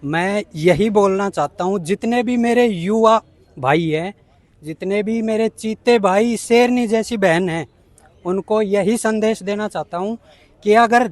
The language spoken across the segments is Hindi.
मैं यही बोलना चाहता हूँ, जितने भी मेरे युवा भाई हैं, जितने भी मेरे चीते भाई शेरनी जैसी बहन हैं, उनको यही संदेश देना चाहता हूँ कि अगर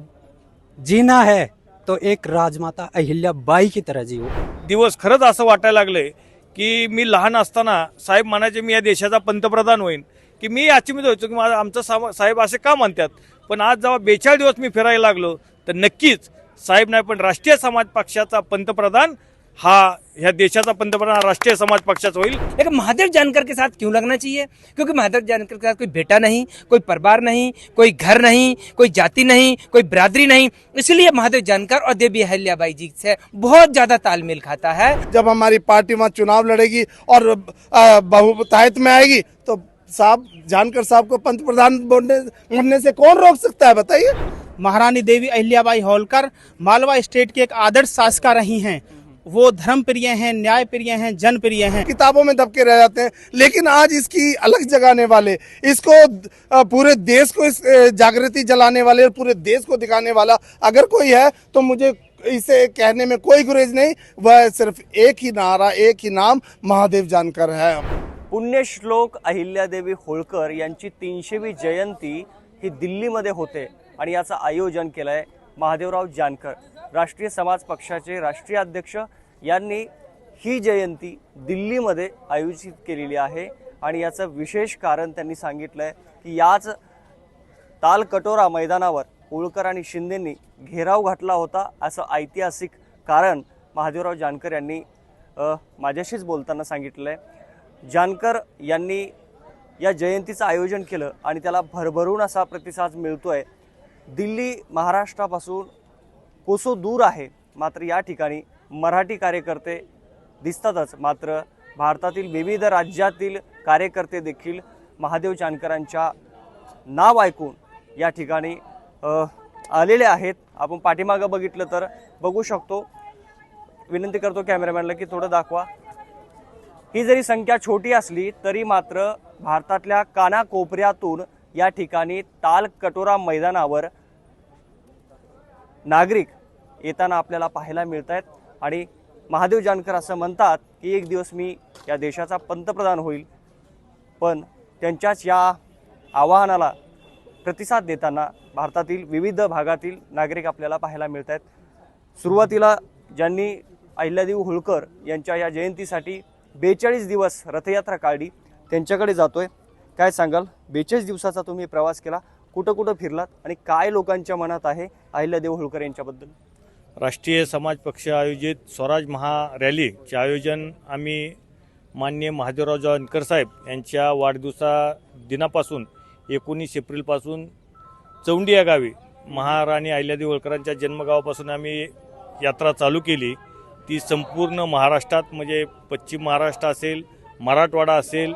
जीना है तो एक राजमाता अहिल्याबाई की तरह जियो। दिवस खरंच असं वाटायला लागलंय की मी लहान असताना साहेब म्हणायचे मी या देशाचा पंतप्रधान होईन, की मी अचंबित व्हायचो की माझा आमचा साहेब असे का म्हणतात. पण आज जेव्हा 42 दिवस मी फिरायला लागलो तर नक्कीच साहेब नाही पण राष्ट्रीय समाज पक्षाचा पंतप्रधान हा ह्या देशाचा पंतप्रधान राष्ट्रीय समाज पक्षाचा होईल. लेकिन महादेव जानकर के साथ क्यों लगना चाहिए? क्योंकि महादेव जानकर के साथ कोई बेटा नहीं, कोई परिवार नहीं, कोई घर नहीं, कोई जाति नहीं, कोई बिरादरी नहीं, इसलिए महादेव जानकर और देवी अहिल्याबाई जी से बहुत ज्यादा तालमेल खाता है। जब हमारी पार्टी वहाँ चुनाव लड़ेगी और बहुतायत में आएगी तो साहब जानकर साहब को पंतप्रधान बनने से कौन रोक सकता है, बताइए। महारानी देवी अहिल्याबाई होलकर मालवा स्टेट की एक आदर्श शासिका रही हैं। वो धर्म प्रिय हैं, न्याय प्रिय हैं, जनप्रिय हैं। किताबों में दबके रह जाते हैं, लेकिन आज इसकी अलग जगाने वाले, इसको पूरे देश को इस जागृति जलाने वाले और पूरे देश को दिखाने वाला अगर कोई है तो मुझे इसे कहने में कोई गुरेज नहीं। वह सिर्फ एक ही नारा, एक ही नाम, महादेव जानकर है। पुण्यश्लोक अहिल्यादेवी होळकर यांची 300वी जयंती ही दिल्लीमध्ये होते आणि याचं आयोजन केलं आहे महादेवराव जानकर राष्ट्रीय समाज पक्षाचे राष्ट्रीय अध्यक्ष यांनी ही जयंती दिल्लीमध्ये आयोजित केलेली आहे आणि याचं विशेष कारण त्यांनी सांगितलं आहे की याच तालकटोरा मैदानावर होळकर आणि शिंदेंनी घेराव घातला होता असं ऐतिहासिक कारण महादेवराव जानकर यांनी माझ्याशीच बोलताना सांगितलं आहे. जानकर यांनी या जयंतीचं आयोजन केलं आणि त्याला भरभरून असा प्रतिसाद मिळतोय. दिल्ली महाराष्ट्रापासून कोसो दूर आहे, मात्र या ठिकाणी मराठी कार्यकर्ते दिसतातच. मात्र भारतातील विविध राज्यातील कार्यकर्ते देखील महादेव जानकरांच्या नाव ऐकून या ठिकाणी आलेले आहेत. आपण पाठीमागं बघितलं तर बघू शकतो. विनंती करतो कॅमेरामॅनला की थोडं दाखवा. ही जरी संख्या छोटी असली तरी मात्र भारतातल्या कानाकोपऱ्यातून या ठिकाणी तालकटोरा मैदानावर नागरिक येताना आपल्याला पाहायला मिळत आहेत. आणि महादेव जानकर असं म्हणतात की एक दिवस मी या देशाचा पंतप्रधान होईल. पण त्यांच्याच या आवाहनाला प्रतिसाद देताना भारतातील विविध भागातील नागरिक आपल्याला पाहायला मिळत आहेत. सुरुवातीला ज्यांनी अहिल्यादेवी होळकर यांच्या या जयंतीसाठी 42 दिवस रथयात्रा काढली त्यांच्याकडे जातोय. काय सांगाल, 42 दिवसाचा तुम्ही प्रवास केला, कुठं कुठं फिरलात आणि काय लोकांच्या मनात आहे अहिल्यादेवी होळकर यांच्याबद्दल? राष्ट्रीय समाज पक्ष आयोजित स्वराज महारॅलीचे आयोजन आम्ही माननीय महादेवराव जानकर साहेब यांच्या वाढदिवसा दिनापासून 19 एप्रिलपासून चौंडी या गावी महाराणी अहिल्यादेवी होळकरांच्या जन्मगावापासून आम्ही यात्रा चालू केली. ती संपूर्ण महाराष्ट्रात म्हणजे पश्चिम महाराष्ट्र असेल, मराठवाडा असेल,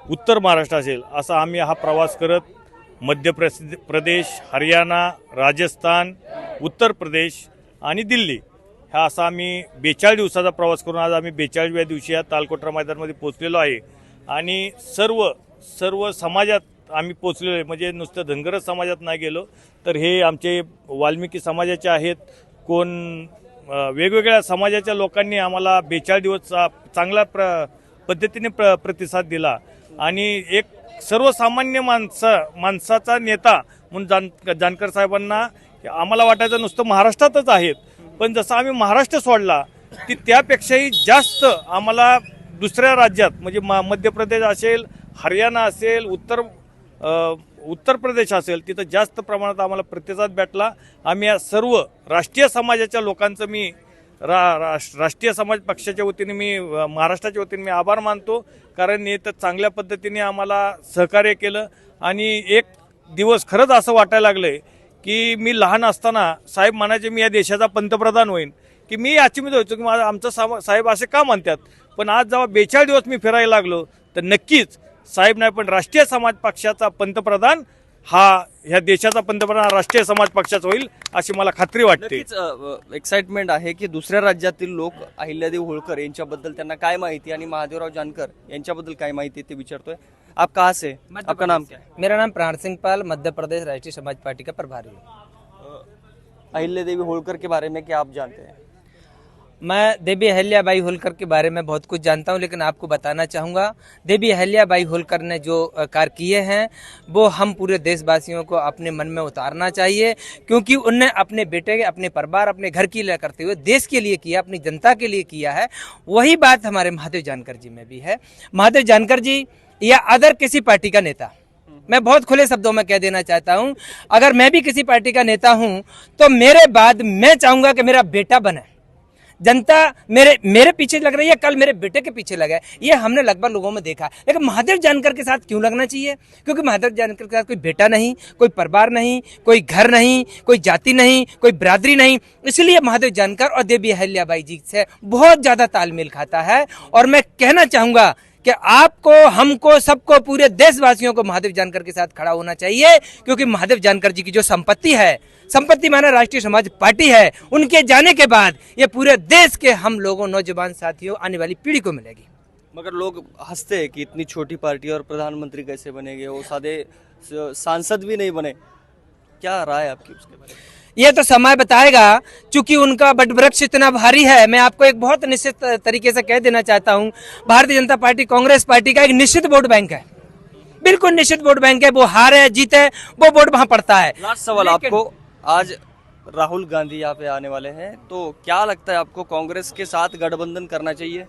उत्तर महाराष्ट्र असेल असा आम्ही हा प्रवास करत मध्य प्रदेश, हरियाणा, राजस्थान, उत्तर प्रदेश आणि दिल्ली हा असा आम्ही 42 दिवसाचा प्रवास करून आज आम्ही 42व्या दिवशी या तालकोटरा मैदानामध्ये पोहोचलेलो आहे. आणि सर्व समाजात आम्ही पोहोचलेलो आहे. म्हणजे नुसतं धनगरच समाजात नाही गेलो तर हे आमचे वाल्मिकी समाजाचे आहेत, कोण वेगवेगळ्या समाजाच्या लोकांनी आम्हाला 42 दिवस चांगल्या पद्धतीने प्रतिसाद दिला. आणि एक सर्वसामान्य माणसाचा नेता म्हणून जानकर साहेबांना आम्हाला वाटायचं नुसतं महाराष्ट्रातच आहेत, पण जसं आम्ही महाराष्ट्र सोडला की त्यापेक्षाही जास्त आम्हाला दुसऱ्या राज्यात म्हणजे मध्य प्रदेश असेल, हरियाणा असेल, उत्तर प्रदेश असेल तिथं जास्त प्रमाणात आम्हाला प्रतिसाद भेटला. आम्ही या सर्व राष्ट्रीय समाजाच्या लोकांचं मी राष्ट्रीय समाज पक्षाच्या वतीने मी महाराष्ट्राच्या वतीने मी आभार मानतो. कारण हे तर चांगल्या पद्धतीने आम्हाला सहकार्य केलं. आणि एक दिवस खरंच असं वाटायला लागलंय की मी लहान असताना साहेब म्हणायचे मी या देशाचा पंतप्रधान होईन, की मी अचंबित व्हायचो की माझा आमचा साहेब असे का म्हणतात. पण आज जेव्हा 42 दिवस मी फिरायला लागलो तर नक्कीच साहेब नाही पण राष्ट्रीय समाज पक्षाचा पंतप्रधान हा ह्या देशाचा पंतप्रधान राष्ट्रीय समाज पक्षाचा होईल अशी मला खात्री वाटते. एक्साइटमेंट आहे की दुसऱ्या राज्यातील लोक अहिल्यादेवी होळकर यांच्याबद्दल त्यांना काय माहिती आणि महादेवराव जानकर यांच्याबद्दल काय माहिती ते विचारतोय. आप कहाँ से, आपका नाम क्या है? मेरा नाम प्राण सिंह पाल, मध्य प्रदेश राष्ट्रीय समाज पार्टी का प्रभारी हूँ। अहिल्यादेवी होळकर के बारे में क्या आप जानते हैं? मैं देवी अहिल्याबाई होलकर के बारे में बहुत कुछ जानता हूं, लेकिन आपको बताना चाहूँगा देवी अहिल्याबाई होलकर ने जो कार्य किए हैं वो हम पूरे देशवासियों को अपने मन में उतारना चाहिए, क्योंकि उनने अपने बेटे, अपने परिवार, अपने घर की लिए करते हुए देश के लिए किया, अपनी जनता के लिए किया है। वही बात हमारे महादेव जानकर जी में भी है। महादेव जानकर जी या अदर किसी पार्टी का नेता, मैं बहुत खुले शब्दों में कह देना चाहता हूं, अगर मैं भी किसी पार्टी का नेता हूं तो मेरे बाद मैं चाहूंगा कि मेरा बेटा बने। जनता मेरे पीछे लग रही है, कल मेरे बेटे के पीछे लगे, ये हमने लगभग लोगों में देखा। लेकिन महादेव जानकर के साथ क्यों लगना चाहिए? क्योंकि महादेव जानकर के साथ कोई बेटा नहीं, कोई परिवार नहीं, कोई घर नहीं, कोई जाति नहीं, कोई बिरादरी नहीं। इसलिए महादेव जानकर और देवी अहिल्याबाई जी से बहुत ज्यादा तालमेल खाता है। और मैं कहना चाहूंगा कि आपको, हमको, सबको, पूरे देशवासियों को महादेव जानकर के साथ खड़ा होना चाहिए, क्योंकि महादेव जानकर जी की जो संपत्ति है, संपत्ति माना राष्ट्रीय समाज पार्टी है, उनके जाने के बाद ये पूरे देश के हम लोगों, नौजवान साथियों, आने वाली पीढ़ी को मिलेगी। मगर लोग हंसते हैं कि इतनी छोटी पार्टी और प्रधानमंत्री कैसे बनेंगे, वो सादे सांसद भी नहीं बने। क्या राय आपकी उसके बारे में? ये तो समय बताएगा, चूंकि उनका बट वृक्ष इतना भारी है। मैं आपको एक बहुत निश्चित तरीके से कह देना चाहता हूं, भारतीय जनता पार्टी, कांग्रेस पार्टी का एक निश्चित वोट बैंक है, बिल्कुल निश्चित वोट बैंक है। वो हारे जीते वो वोट वहां पड़ता है। लास्ट सवाल आपको, आज राहुल गांधी यहाँ पे आने वाले हैं, तो क्या लगता है आपको कांग्रेस के साथ गठबंधन करना चाहिए?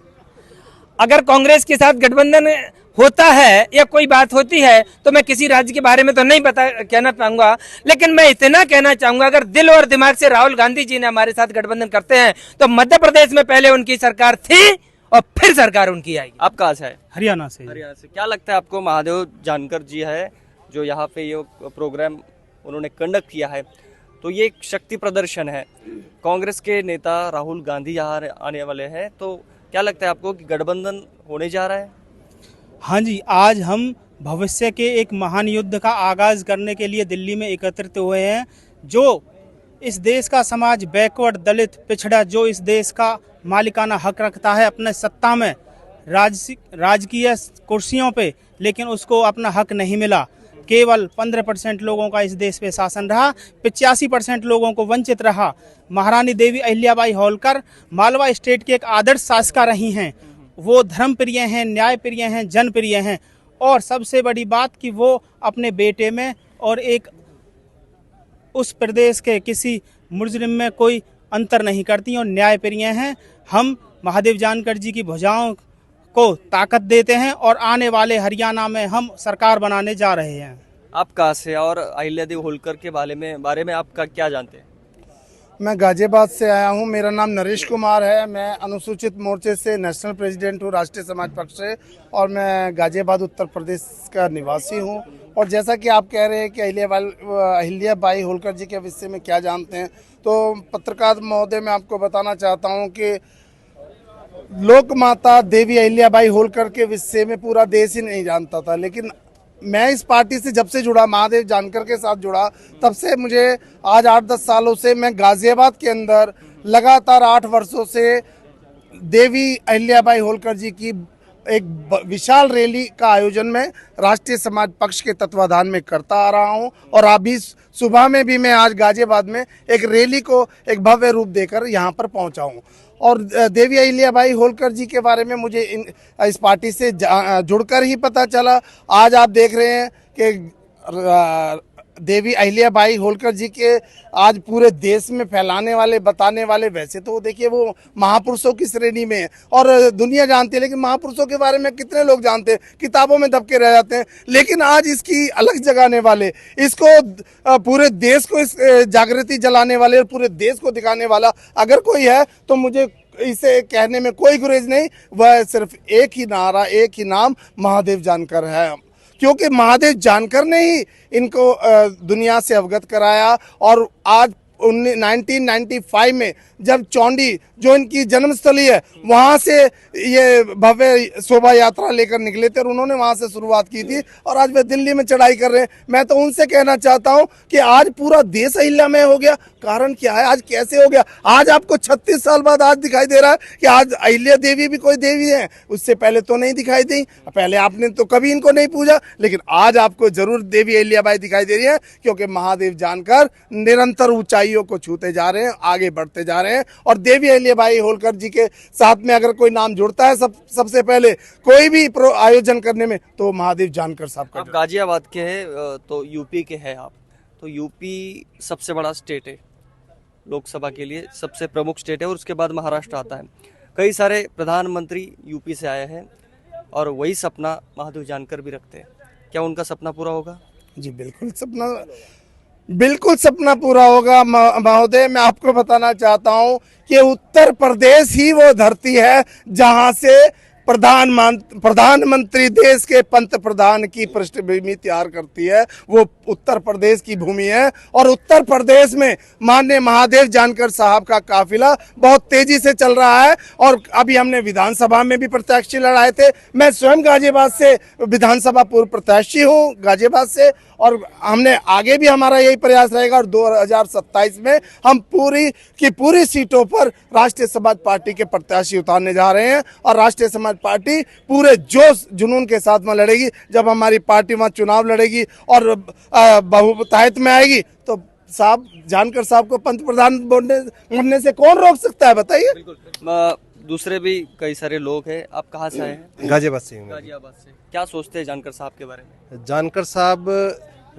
अगर कांग्रेस के साथ गठबंधन होता है या कोई बात होती है तो मैं किसी राज्य के बारे में तो नहीं कहना चाहूंगा, लेकिन मैं इतना कहना चाहूंगा, अगर दिल और दिमाग से राहुल गांधी जी ने हमारे साथ गठबंधन करते हैं तो मध्य प्रदेश में पहले उनकी सरकार थी और फिर सरकार उनकी आएगी। आप कहाँ से है? हरियाणा से। हरियाणा से। क्या लगता है आपको, महादेव जानकर जी है जो यहाँ पे ये प्रोग्राम उन्होंने कंडक्ट किया है, तो ये एक शक्ति प्रदर्शन है, कांग्रेस के नेता राहुल गांधी यहाँ आने वाले हैं, तो क्या लगता है आपको कि गठबंधन होने जा रहा है? हाँ जी, आज हम भविष्य के एक महान युद्ध का आगाज करने के लिए दिल्ली में एकत्रित हुए हैं। जो इस देश का समाज बैकवर्ड, दलित, पिछड़ा, जो इस देश का मालिकाना हक रखता है अपने सत्ता में, राजकीय कुर्सियों पे, लेकिन उसको अपना हक नहीं मिला। केवल 15% लोगों का इस देश पे शासन रहा, 85% लोगों को वंचित रहा। महारानी देवी अहिल्याबाई होलकर मालवा स्टेट की एक आदर्श शासिका रही हैं। वो धर्म प्रिय हैं, न्याय प्रिय हैं, जन प्रिय हैं, और सबसे बड़ी बात कि वो अपने बेटे में और एक उस प्रदेश के किसी मुजरिम में कोई अंतर नहीं करती और न्याय प्रिय हैं। हम महादेव जानकर जी की भुजाओं को ताकत देते हैं और आने वाले हरियाणा में हम सरकार बनाने जा रहे हैं। आप कहाँ से और अहिल्यादेवी होलकर के बारे में आपका क्या जानते हैं? मैं गाजियाबाद से आया हूं। मेरा नाम नरेश कुमार है। मैं अनुसूचित मोर्चे से नेशनल प्रेसिडेंट हूं, राष्ट्रीय समाज पक्ष से, और मैं गाजियाबाद उत्तर प्रदेश का निवासी हूं। और जैसा कि आप कह रहे हैं कि अहिल्याबाई होलकर जी के विषय में क्या जानते हैं, तो पत्रकार महोदय मैं आपको बताना चाहता हूं कि लोक माता देवी अहिल्याबाई होलकर के विषय में पूरा देश ही नहीं जानता था, लेकिन मैं इस पार्टी से जब से जुड़ा, महादेव जानकर के साथ जुड़ा, तब से मुझे आज 8-10 सालों से मैं गाजियाबाद के अंदर लगातार 8 वर्षों से देवी अहिल्याबाई होलकर जी की एक विशाल रैली का आयोजन में राष्ट्रीय समाज पक्ष के तत्वाधान में करता आ रहा हूं। और अभी सुबह में भी मैं आज गाजियाबाद में एक रैली को एक भव्य रूप देकर यहां पर पहुंचा हूं। और देवी अहिल्याबाई होलकर जी के बारे में मुझे इस पार्टी से जुड़कर ही पता चला। आज आप देख रहे हैं कि देवी अहिल्याबाई होलकर जी के आज पूरे देश में फैलाने वाले, बताने वाले, वैसे तो देखिए वो महापुरुषों की श्रेणी में है और दुनिया जानती है, लेकिन महापुरुषों के बारे में कितने लोग जानते हैं, किताबों में दबके रह जाते हैं। लेकिन आज इसकी अलग जगाने वाले, इसको पूरे देश को इस जागृति जलाने वाले और पूरे देश को दिखाने वाला अगर कोई है तो मुझे इसे कहने में कोई गुरेज नहीं। वह सिर्फ एक ही नारा, एक ही नाम, महादेव जानकर है। क्योंकि महादेव जानकर ने ही इनको दुनिया से अवगत कराया। और आज 1995 में जब चौंडी, जो इनकी जन्मस्थली है, वहाँ से ये भव्य शोभा यात्रा लेकर निकले थे और उन्होंने वहाँ से शुरुआत की थी और आज वे दिल्ली में चढ़ाई कर रहे हैं। मैं तो उनसे कहना चाहता हूँ कि आज पूरा देश अहिल्यामय हो गया। कारण क्या है, आज कैसे हो गया? आज आपको 36 साल बाद आज दिखाई दे रहा है कि आज अहिल्या देवी भी कोई देवी है। उससे पहले तो नहीं दिखाई दी, पहले आपने तो कभी इनको नहीं पूजा, लेकिन आज आपको जरूर देवी अहिल्याबाई दिखाई दे रही है, क्योंकि महादेव जानकर निरंतर ऊंचाइयों को छूते जा रहे हैं, आगे बढ़ते जा रहे हैं। रहे हैं। और देवी अहिल्याबाई होलकर जी के साथ में अगर कोई नाम जुड़ता है सबसे पहले कोई भी आयोजन करने में, तो महादेव जानकर साहब का। आप गाजियाबाद के हैं, तो यूपी के हैं आप, तो यूपी सबसे बड़ा स्टेट है, लोकसभा के लिए सबसे प्रमुख स्टेट है, और उसके बाद महाराष्ट्र आता है। कई सारे प्रधानमंत्री यूपी से आए हैं और वही सपना महादेव जानकर भी रखते हैं। क्या उनका सपना पूरा होगा? जी बिल्कुल सपना पूरा होगा महोदय। मैं आपको बताना चाहता हूं कि उत्तर प्रदेश ही वो धरती है जहां से प्रधानमंत्री देश के पंत प्रधान की पृष्ठभूमि तैयार करती है, वो उत्तर प्रदेश की भूमि है। और उत्तर प्रदेश में माननीय महादेव जानकर साहब का काफिला बहुत तेजी से चल रहा है। और अभी हमने विधानसभा में भी प्रत्याशी लड़ाए थे। मैं स्वयं गाजियाबाद से विधानसभा पूर्व प्रत्याशी हूँ, गाजियाबाद से, और हमने आगे भी हमारा यही प्रयास रहेगा। और 2027 में हम पूरी की पूरी सीटों पर राष्ट्रीय समाज पार्टी के प्रत्याशी उतारने जा रहे हैं। और राष्ट्रीय समाज पार्टी पूरे जोश जुनून के साथ में लड़ेगी। जब हमारी पार्टी वहां चुनाव लड़ेगी और बहुमतायत में आएगी, तो साहब जानकर साहब को पंत प्रधान बनने से कौन रोक सकता है, बताइए। बिल्कुल। दूसरे भी कई सारे लोग हैं। आप कहाँ से आए हैं? गाजियाबाद से हूँ। गाजियाबाद से। क्या सोचते हैं जानकर साहब के बारे में? जानकर साहब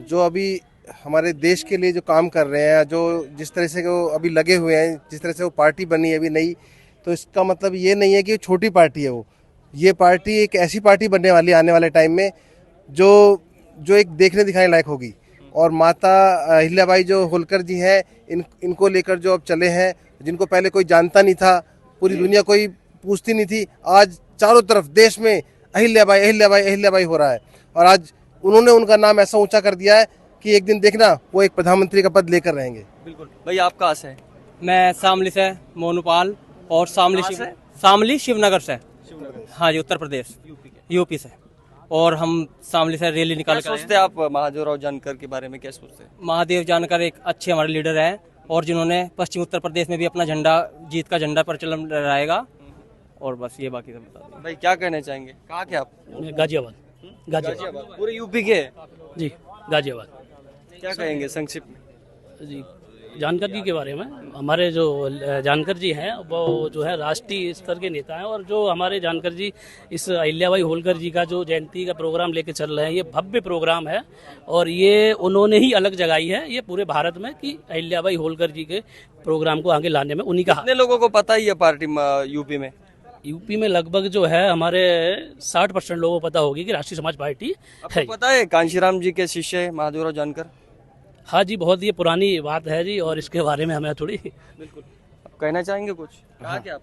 जो अभी हमारे देश के लिए जो काम कर रहे हैं, जो जिस तरह से वो अभी लगे हुए हैं, जिस तरह से वो पार्टी बनी है अभी नई, तो इसका मतलब ये नहीं है कि छोटी पार्टी है वो। ये पार्टी एक ऐसी पार्टी बनने वाली आने वाले टाइम में जो एक देखने दिखाने लायक होगी। और माता अहिल्याबाई जो होलकर जी हैं, इनको लेकर जो अब चले हैं, जिनको पहले कोई जानता नहीं था, पूरी दुनिया कोई पूछती नहीं थी, आज चारों तरफ देश में अहिल्याबाई अहिल्याबाई अहिल्याबाई हो रहा है। और आज उन्होंने उनका नाम ऐसा ऊंचा कर दिया है कि एक दिन देखना वो एक प्रधानमंत्री का पद लेकर रहेंगे। बिल्कुल। भाई आप कहाँ से हैं? मैं शामली से मोनूपाल, और शामली शिवनगर से। हाँ जी, उत्तर प्रदेश, यूपी से। और हम शामली से रैली निकाल कर आए हैं। सोचते हैं आप महादेवराव जानकर के बारे में, क्या सोचते हैं? महादेव जानकर एक अच्छे हमारे लीडर हैं, और जिन्होंने पश्चिम उत्तर प्रदेश में भी अपना झंडा, जीत का झंडा प्रचलन लहराएगा। और बस ये बाकी सब बता दें। भाई क्या कहना चाहेंगे? कहाँ के आप? गाजियाबाद पूरे यूपी के? जी, गाजियाबाद। क्या कहेंगे संक्षिप्त में? जी, जानकर जी के बारे में, हमारे जो जानकर जी हैं वो जो है राष्ट्रीय स्तर के नेता हैं। और जो हमारे जानकर जी इस अहिल्याबाई होलकर जी का जो जयंती का प्रोग्राम लेके चल रहे हैं, ये भव्य प्रोग्राम है। और ये उन्होंने ही अलग जगाई है ये पूरे भारत में कि अहिल्याबाई होलकर जी के प्रोग्राम को आगे लाने में उन्हीं का। कितने लोगों को पता ही है पार्टी यूपी में? यूपी में लगभग जो है हमारे 60% लोगों को पता होगी कि राष्ट्रीय समाज पार्टी आपको है। पता है कांशीराम जी के शिष्य है महादेवराव जानकर? हाँ जी, बहुत ये पुरानी बात है जी, और इसके बारे में हमें थोड़ी। बिल्कुल। आप कहना चाहेंगे कुछ? कहाँ के आप?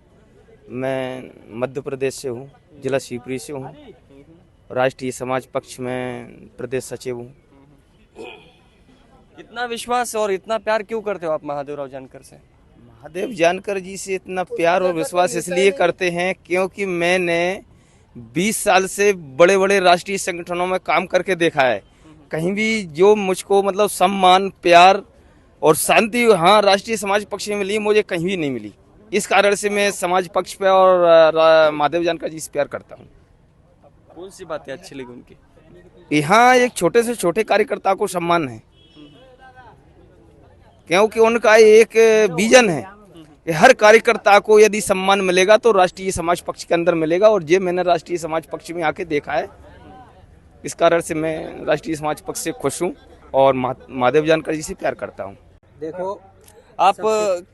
मैं मध्य प्रदेश से हूँ, जिला शिवपुरी से हूँ, राष्ट्रीय समाज पक्ष में प्रदेश सचिव हूँ। इतना विश्वास और इतना प्यार क्यों करते हो आप महादेवराव जानकर से? महादेव जानकर जी से इतना प्यार और विश्वास इसलिए करते हैं क्योंकि मैंने 20 साल से बड़े बड़े राष्ट्रीय संगठनों में काम करके देखा है। कहीं भी जो मुझको मतलब सम्मान, प्यार और शांति, हाँ, राष्ट्रीय समाज पक्ष में मिली, मुझे कहीं भी नहीं मिली। इस कारण से मैं समाज पक्ष पे और महादेव जानकर जी से प्यार करता हूँ। कौन सी बातें अच्छी लगी उनकी? यहाँ एक छोटे से छोटे कार्यकर्ता को सम्मान है, क्योंकि उनका एक विजन है कि हर कार्यकर्ता को यदि सम्मान मिलेगा तो राष्ट्रीय समाज पक्ष के अंदर मिलेगा। और ये मैंने राष्ट्रीय समाज पक्ष में आके देखा है। इस कारण से मैं राष्ट्रीय समाज पक्ष से खुश हूँ और महादेव जानकर जी से प्यार करता हूँ। देखो, आप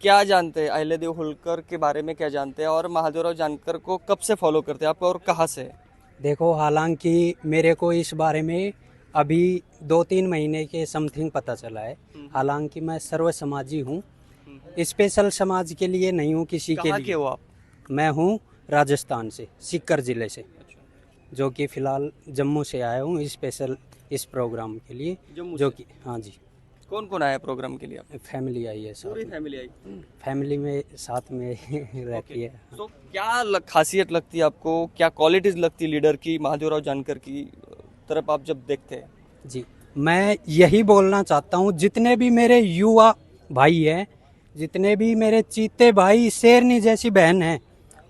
क्या जानते हैं अहिल्यादेवी होलकर के बारे में, क्या जानते हैं? और महादेवराव जानकर को कब से फॉलो करते हैं आप, और कहाँ से? देखो, हालांकि मेरे को इस बारे में अभी 2-3 महीने के समथिंग पता चला है। हालांकि मैं सर्व समाजी हूँ, स्पेशल समाज के लिए नहीं हूँ किसी के कहाँ लिए। के हो आप? मैं हूँ राजस्थान से, सीकर जिले से, जो कि फिलहाल जम्मू से आया हूँ स्पेशल इस प्रोग्राम के लिए। जो कि हाँ जी। कौन कौन आया प्रोग्राम के लिए? आप? फैमिली आई है, पूरी फैमिली आई? फैमिली में साथ में रहती है। तो क्या खासियत लगती है आपको, क्या क्वालिटीज लगती है लीडर की, महादेवराव जानकर की तरफ आप जब देखते हैं? जी, मैं यही बोलना चाहता हूँ, जितने भी मेरे युवा भाई हैं, जितने भी मेरे चीते भाई, शेरनी जैसी बहन हैं,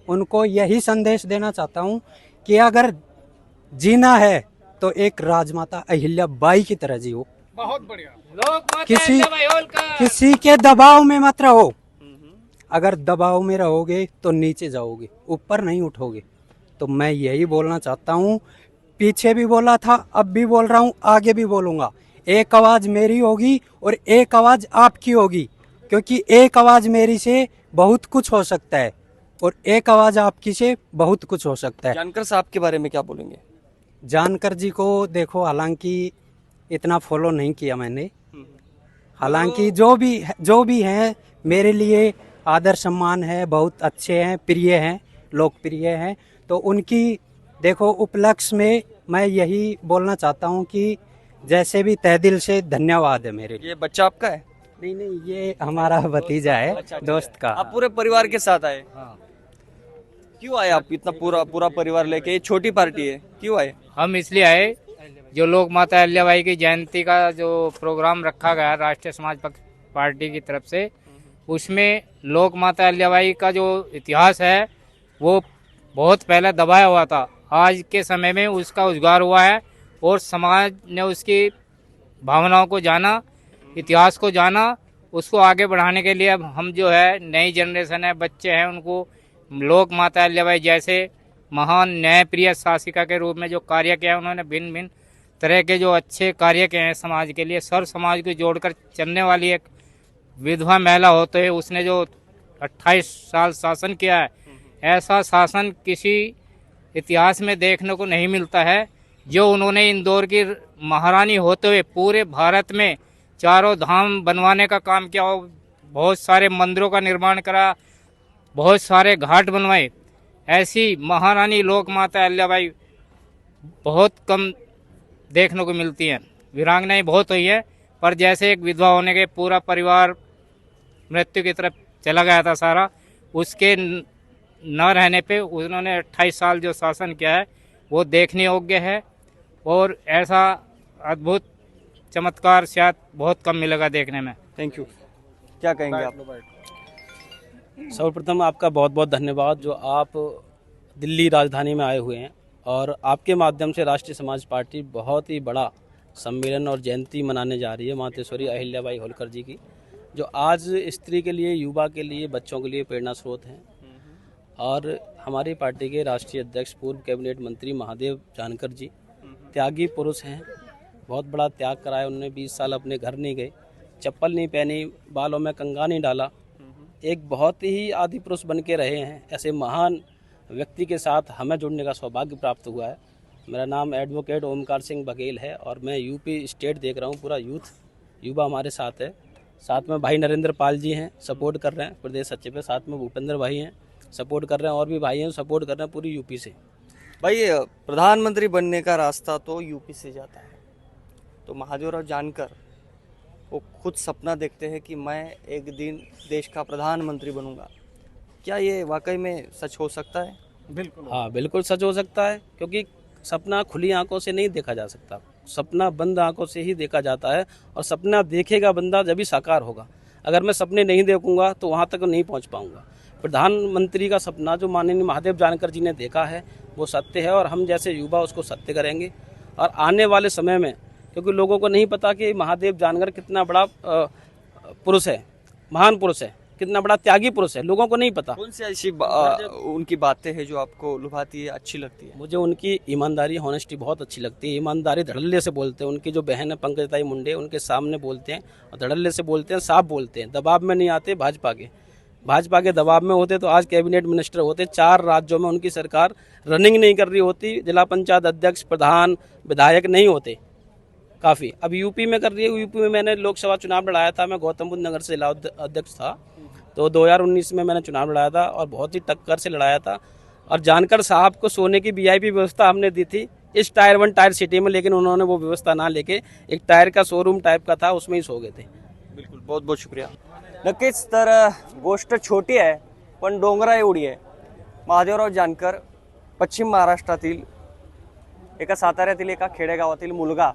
उनको यही संदेश देना चाहता हूँ कि अगर जीना है तो एक राजमाता अहिल्याबाई की तरह जियो। बहुत बढ़िया। किसी के दबाव में मत रहो। अगर दबाव में रहोगे तो नीचे जाओगे, ऊपर नहीं उठोगे। तो मैं यही बोलना चाहता हूँ, पीछे भी बोला था, अब भी बोल रहा हूँ, आगे भी बोलूँगा, एक आवाज़ मेरी होगी और एक आवाज़ आपकी होगी, क्योंकि एक आवाज़ मेरी से बहुत कुछ हो सकता है और एक आवाज़ आपकी से बहुत कुछ हो सकता है। जानकर साहब के बारे में क्या बोलेंगे? जानकर जी को देखो, हालांकि इतना फॉलो नहीं किया मैंने, हालांकि जो भी हैं मेरे लिए आदर सम्मान है, बहुत अच्छे हैं, प्रिय हैं, लोकप्रिय हैं। तो उनकी देखो उपलक्ष्य में मैं यही बोलना चाहता हूँ कि जैसे भी तहे दिल से धन्यवाद है मेरे लिए। ये बच्चा आपका है? नहीं, ये हमारा भतीजा है, दोस्त का। आप पूरे परिवार के साथ आए? क्यों आए आप इतना पूरा परिवार लेके? ये छोटी पार्टी है, क्यों आए? हम इसलिए आए, जो लोक माता अहिल्याबाई की जयंती का जो प्रोग्राम रखा गया राष्ट्रीय समाज पार्टी की तरफ से, उसमें लोक माता अहिल्याबाई का जो इतिहास है वो बहुत पहले दबाया हुआ था। आज के समय में उसका उजागर हुआ है और समाज ने उसकी भावनाओं को जाना, इतिहास को जाना। उसको आगे बढ़ाने के लिए अब हम जो है नई जनरेशन है, बच्चे हैं, उनको लोक माता अहिल्याबाई जैसे महान न्यायप्रिय शासिका के रूप में जो कार्य किया है, उन्होंने भिन्न भिन्न तरह के जो अच्छे कार्य किए हैं समाज के लिए, सर्व समाज को जोड़कर चलने वाली एक विधवा महिला होते हुए उसने जो 28 साल शासन किया है, ऐसा शासन किसी इतिहास में देखने को नहीं मिलता है। जो उन्होंने इंदौर की महारानी होते हुए पूरे भारत में चारों धाम बनवाने का काम किया, बहुत सारे मंदिरों का निर्माण करा, बहुत सारे घाट बनवाए, ऐसी महारानी लोक माता अहिल्याबाई बहुत कम देखने को मिलती हैं। वीरांगनाएं बहुत हुई है, पर जैसे एक विधवा होने के पूरा परिवार मृत्यु की तरफ चला गया था सारा, उसके न रहने पे उन्होंने 28 साल जो शासन किया है वो देखने योग्य है और ऐसा अद्भुत चमत्कार शायद बहुत कम मिलेगा देखने में। Thank you. क्या कहेंगे आप? सर्वप्रथम आपका बहुत बहुत धन्यवाद जो आप दिल्ली राजधानी में आए हुए हैं और आपके माध्यम से राष्ट्रीय समाज पार्टी बहुत ही बड़ा सम्मेलन और जयंती मनाने जा रही है मातेश्वरी अहिल्याबाई होलकर जी की, जो आज स्त्री के लिए, युवा के लिए, बच्चों के लिए प्रेरणा स्रोत हैं। और हमारी पार्टी के राष्ट्रीय अध्यक्ष पूर्व कैबिनेट मंत्री महादेव जानकर जी त्यागी पुरुष हैं, बहुत बड़ा त्याग कराया उन्होंने। 20 साल अपने घर नहीं गए, चप्पल नहीं पहनी, बालों में कंघा नहीं डाला, एक बहुत ही आदि पुरुष बन के रहे हैं। ऐसे महान व्यक्ति के साथ हमें जुड़ने का सौभाग्य प्राप्त हुआ है। मेरा नाम एडवोकेट ओमकार सिंह बघेल है और मैं यूपी स्टेट देख रहा हूँ, पूरा यूथ युवा हमारे साथ है। साथ में भाई नरेंद्र पाल जी हैं, सपोर्ट कर रहे हैं प्रदेश सचिव पे, साथ में भूपेंद्र भाई हैं, सपोर्ट कर रहे हैं, और भी भाई हैं सपोर्ट कर रहे हैं पूरी यूपी से। भाई, प्रधानमंत्री बनने का रास्ता तो यूपी से जाता है, तो महादेवराव जानकर वो खुद सपना देखते हैं कि मैं एक दिन देश का प्रधानमंत्री बनूंगा। क्या ये वाकई में सच हो सकता है? बिल्कुल, हाँ बिल्कुल सच हो सकता है, क्योंकि सपना खुली आंखों से नहीं देखा जा सकता, सपना बंद आंखों से ही देखा जाता है। और सपना देखेगा बंदा जब ही साकार होगा। अगर मैं सपने नहीं देखूंगा तो वहाँ तक नहीं पहुँच पाऊंगा। प्रधानमंत्री का सपना जो माननीय महादेव जानकर जी ने देखा है वो सत्य है और हम जैसे युवा उसको सत्य करेंगे। और आने वाले समय में, क्योंकि लोगों को नहीं पता कि महादेव जानकर कितना बड़ा पुरुष है, महान पुरुष है, कितना बड़ा त्यागी पुरुष है, लोगों को नहीं पता। कौन सी ऐसी उनकी बातें हैं जो आपको लुभाती है, अच्छी लगती है? मुझे उनकी ईमानदारी, हॉनेस्टी बहुत अच्छी लगती है। ईमानदारी, धड़ल्ले से बोलते हैं। उनकी जो बहन है पंकजताई मुंडे, उनके सामने बोलते हैं और धड़ल्ले से बोलते हैं, साफ बोलते हैं, दबाव में नहीं आते। भाजपा के दबाव में होते तो आज कैबिनेट मिनिस्टर होते। 4 राज्यों में उनकी सरकार रनिंग नहीं कर रही होती, जिला पंचायत अध्यक्ष, प्रधान, विधायक नहीं होते काफ़ी। अब यूपी में कर रही है। यूपी में मैंने लोकसभा चुनाव लड़ाया था, मैं गौतम बुद्ध नगर से जिला अध्यक्ष था, तो 2019 में मैंने चुनाव लड़ाया था और बहुत ही टक्कर से लड़ाया था। और जानकर साहब को सोने की VIP व्यवस्था हमने दी थी इस टायर 1 टायर सिटी में, लेकिन उन्होंने वो व्यवस्था ना लेके एक टायर का शोरूम टाइप का था, उसमें ही सो गए थे। बिल्कुल, बहुत बहुत शुक्रिया। नक्कीच तर गोष्ट छोटी आहे पण डोंगरा एवढी आहे। महादेवराव जानकर पश्चिम महाराष्ट्रातील एका साताऱ्यातील एका खेडेगावातील मुलगा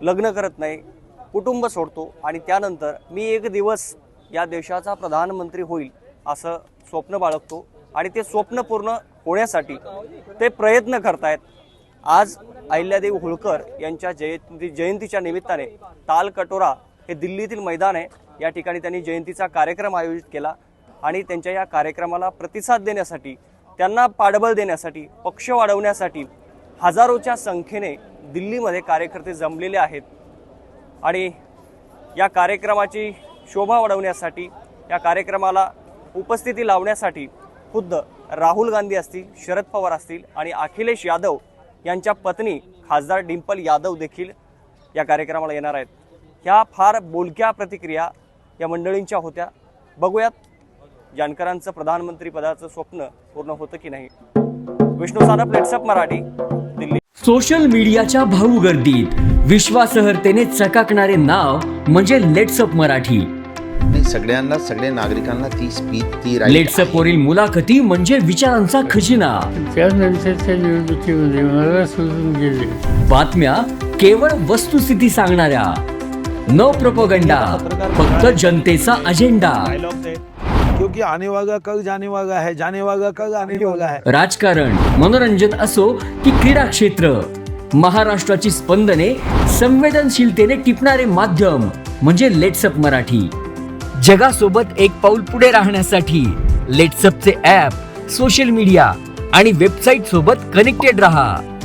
लग्न करत नाही, कुटुंब सोडतो आणि त्यानंतर मी एक दिवस या देशाचा प्रधानमंत्री होईल असं स्वप्न बाळगतो आणि ते स्वप्न पूर्ण होण्यासाठी ते प्रयत्न करतायत। आज अहिल्यादेवी होळकर यांच्या जयंतीच्या निमित्ताने तालकटोरा हे दिल्लीतील मैदान आहे या ठिकाणी त्यांनी जयंतीचा कार्यक्रम आयोजित केला आणि त्यांच्या या कार्यक्रमाला प्रतिसाद देण्यासाठी, त्यांना पाठबळ देण्यासाठी, पक्ष वाढवण्यासाठी हजारोच्या संख्येने दिल्लीमध्ये कार्यकर्ते जमलेले आहेत आणि या कार्यक्रमाची शोभा वाढवण्यासाठी, या कार्यक्रमाला उपस्थिती लावण्यासाठी खुद्द राहुल गांधी असतील, शरद पवार असतील आणि अखिलेश यादव यांच्या पत्नी खासदार डिंपल यादव देखील या कार्यक्रमाला येणार आहेत. ह्या फार बोलक्या प्रतिक्रिया या मंडळींच्या होत्या. बघूयात जानकरांचं प्रधानमंत्री पदाचं स्वप्न पूर्ण होतं की नाही. विष्णू सानप, लेट्सअप मराठी, दिल्ली. सोशल मीडियाच्या भाऊ गर्दीत विश्वासार्हतेने चकाकणारे नाव म्हणजे लेट्सअप मराठी. सगळ्यांना, सगळ्या नागरिकांना ती स्पीच, ती लेट्सअप वरील मुलाखती म्हणजे विचारांचा खजिना. त्यानंतरच्या निवडणुकीमध्ये मला सोडून गेले. बातम्या केवळ वस्तुस्थिती सांगणाऱ्या, न प्रोपगंडा, फक्त जनतेचा अजेंडा. क्योंकि आने वाला कल जाने वाला है, जाने वाला कल आने वाला है. राजकारण, मनोरंजन असो की क्रीडा क्षेत्र, महाराष्ट्राची स्पंदने संवेदनशीलतेने टिपणारे माध्यम म्हणजे लेट्सअप मराठी. जगासोबत एक पाऊल पुढे राहण्यासाठी लेट्सअपचे ॲप, सोशल मीडिया आणि वेबसाईट सोबत कनेक्टेड रहा.